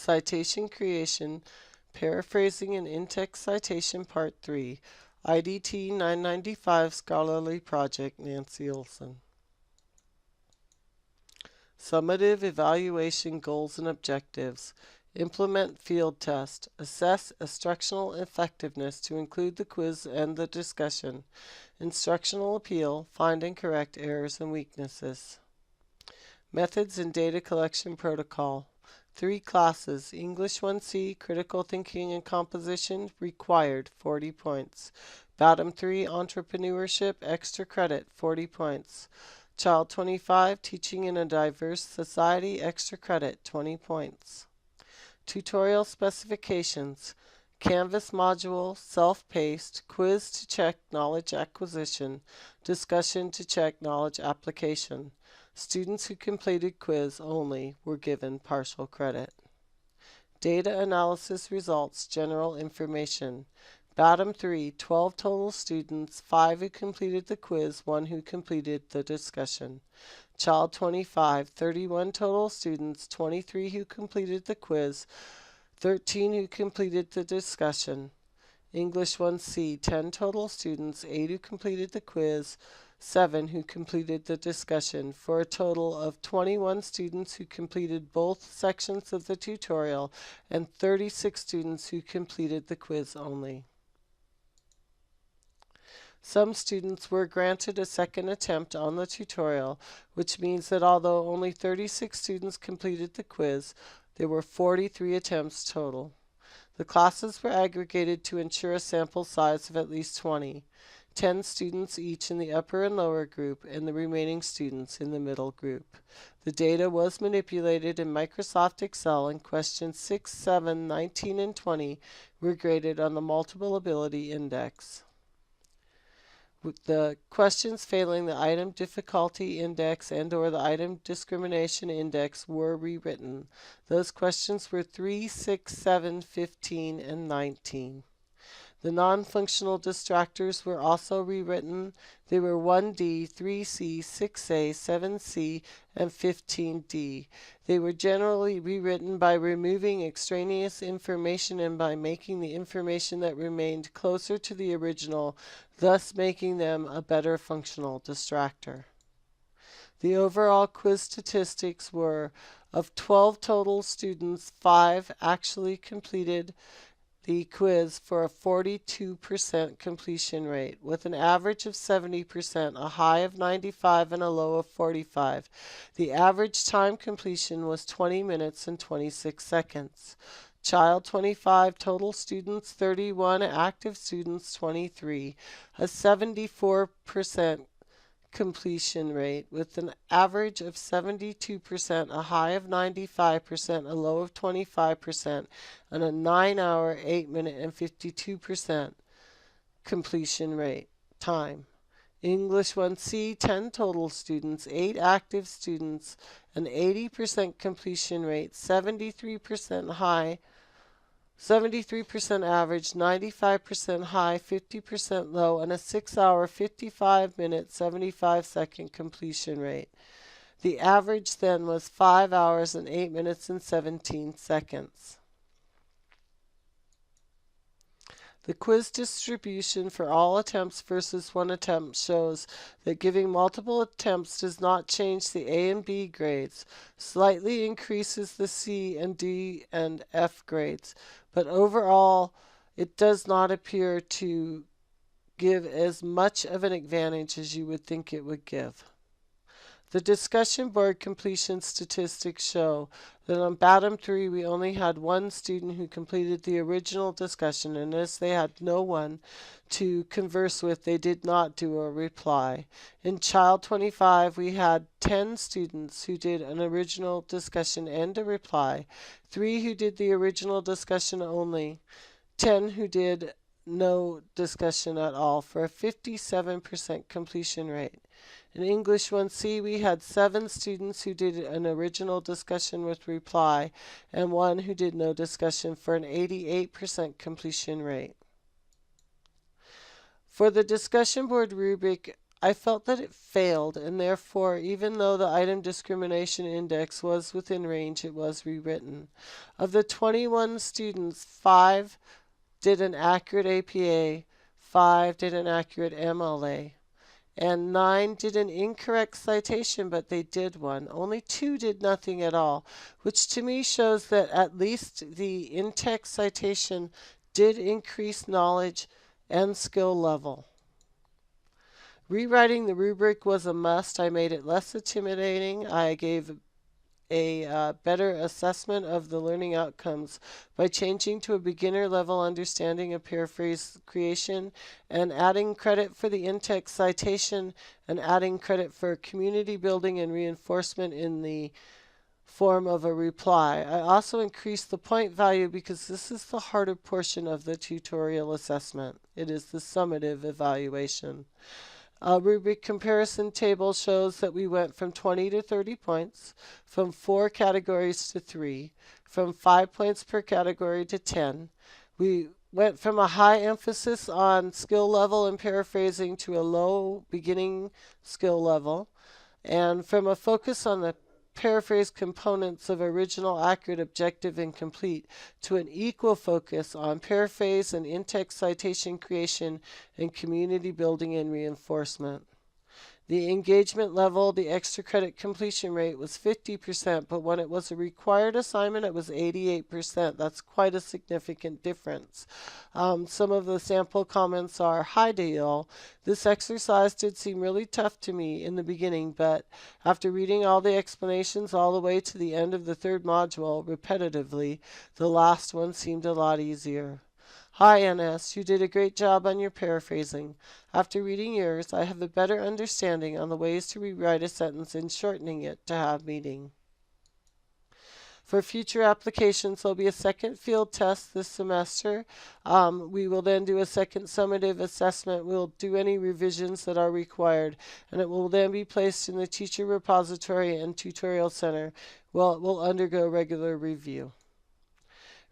Citation Creation, Paraphrasing and In-Text Citation Part 3, IDT 995 Scholarly Project, Nancy Olson. Summative Evaluation Goals and Objectives. Implement field test. Assess instructional effectiveness to include the quiz and the discussion. Instructional appeal. Find and correct errors and weaknesses. Methods and data collection protocol. 3 classes. English 1C, Critical Thinking and Composition, required, 40 points. Bottom 3, Entrepreneurship, extra credit, 40 points. Child 25, Teaching in a Diverse Society, extra credit, 20 points. Tutorial specifications. Canvas module, self-paced, quiz to check knowledge acquisition, discussion to check knowledge application. Students who completed quiz only were given partial credit. Data analysis results, general information. Bottom 3, 12 total students, 5 who completed the quiz, 1 who completed the discussion. Child 25, 31 total students, 23 who completed the quiz, 13 who completed the discussion. English 1C, 10 total students, 8 who completed the quiz, 7 who completed the discussion, for a total of 21 students who completed both sections of the tutorial and 36 students who completed the quiz only. Some students were granted a second attempt on the tutorial, which means that although only 36 students completed the quiz, there were 43 attempts total. The classes were aggregated to ensure a sample size of at least 20, 10 students each in the upper and lower group, and the remaining students in the middle group. The data was manipulated in Microsoft Excel, and questions 6, 7, 19, and 20 were graded on the Multiple Ability Index. With the questions failing the item difficulty index and/or the item discrimination index were rewritten. Those questions were 3, 6, 7, 15, and 19. The non-functional distractors were also rewritten. They were 1D, 3C, 6A, 7C, and 15D. They were generally rewritten by removing extraneous information and by making the information that remained closer to the original, thus making them a better functional distractor. The overall quiz statistics were of 12 total students, 5 actually completed the quiz for a 42% completion rate, with an average of 70%, a high of 95, and a low of 45. The average time completion was 20 minutes and 26 seconds. Child 25, total students 31, active students 23, a 74% completion rate with an average of 72%, a high of 95%, a low of 25%, and a 9-hour, 8-minute, and 52% completion rate time. English 1C, 10 total students, 8 active students, an 80% completion rate, 73% high, 73% average, 95% high, 50% low, and a 6-hour, 55-minute, 75-second completion rate. The average then was 5 hours and 8 minutes and 17 seconds. The quiz distribution for all attempts versus one attempt shows that giving multiple attempts does not change the A and B grades, slightly increases the C and D and F grades, but overall it does not appear to give as much of an advantage as you would think it would give. The discussion board completion statistics show that on bottom 3 we only had 1 student who completed the original discussion, and as they had no one to converse with, they did not do a reply. In child 25 we had 10 students who did an original discussion and a reply, 3 who did the original discussion only, 10 who did no discussion at all, for a 57% completion rate. In English 1C, we had 7 students who did an original discussion with reply, and 1 who did no discussion, for an 88% completion rate. For the discussion board rubric, I felt that it failed, and therefore, even though the item discrimination index was within range, it was rewritten. Of the 21 students, 5 did an accurate APA, 5 did an accurate MLA, and 9 did an incorrect citation, but they did one. Only 2 did nothing at all, which to me shows that at least the in-text citation did increase knowledge and skill level. Rewriting the rubric was a must. I made it less intimidating. I gave a better assessment of the learning outcomes by changing to a beginner level understanding of paraphrase creation and adding credit for the in-text citation and adding credit for community building and reinforcement in the form of a reply. I also increased the point value because this is the harder portion of the tutorial assessment. It is the summative evaluation. A rubric comparison table shows that we went from 20 to 30 points, from 4 categories to 3, from 5 points per category to 10. We went from a high emphasis on skill level and paraphrasing to a low beginning skill level, and from a focus on the paraphrase components of original, accurate, objective, and complete to an equal focus on paraphrase and in-text citation creation and community building and reinforcement. The engagement level, the extra credit completion rate was 50%, but when it was a required assignment, it was 88%. That's quite a significant difference. Some of the sample comments are, "Hi Dale, this exercise did seem really tough to me in the beginning, but after reading all the explanations all the way to the end of the third module repetitively, the last one seemed a lot easier." "Hi NS, you did a great job on your paraphrasing. After reading yours, I have a better understanding on the ways to rewrite a sentence and shortening it to have meaning." For future applications, there'll be a second field test this semester. We will then do a second summative assessment. We'll do any revisions that are required, and it will then be placed in the teacher repository and tutorial center. Well, it will undergo regular review.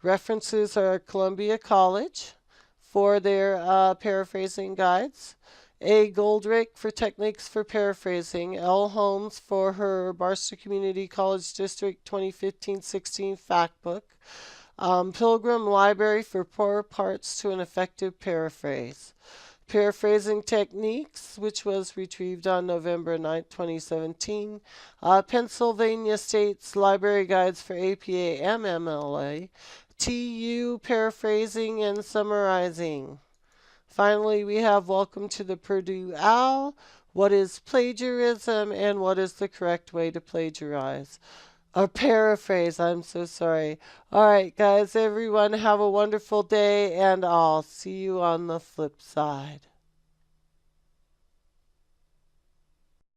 References are Columbia College for their paraphrasing guides, A. Goldrick for techniques for paraphrasing, L. Holmes for her Barstow Community College District 2015-16 fact book, Pilgrim Library for 4 parts to an effective paraphrase. Paraphrasing Techniques, which was retrieved on November 9, 2017. Pennsylvania State's Library Guides for APA and MLA. TU Paraphrasing and Summarizing. Finally, we have Welcome to the Purdue OWL, What is Plagiarism, and What is the Correct Way to Plagiarize. Or paraphrase, I'm so sorry. Alright guys, everyone have a wonderful day, and I'll see you on the flip side.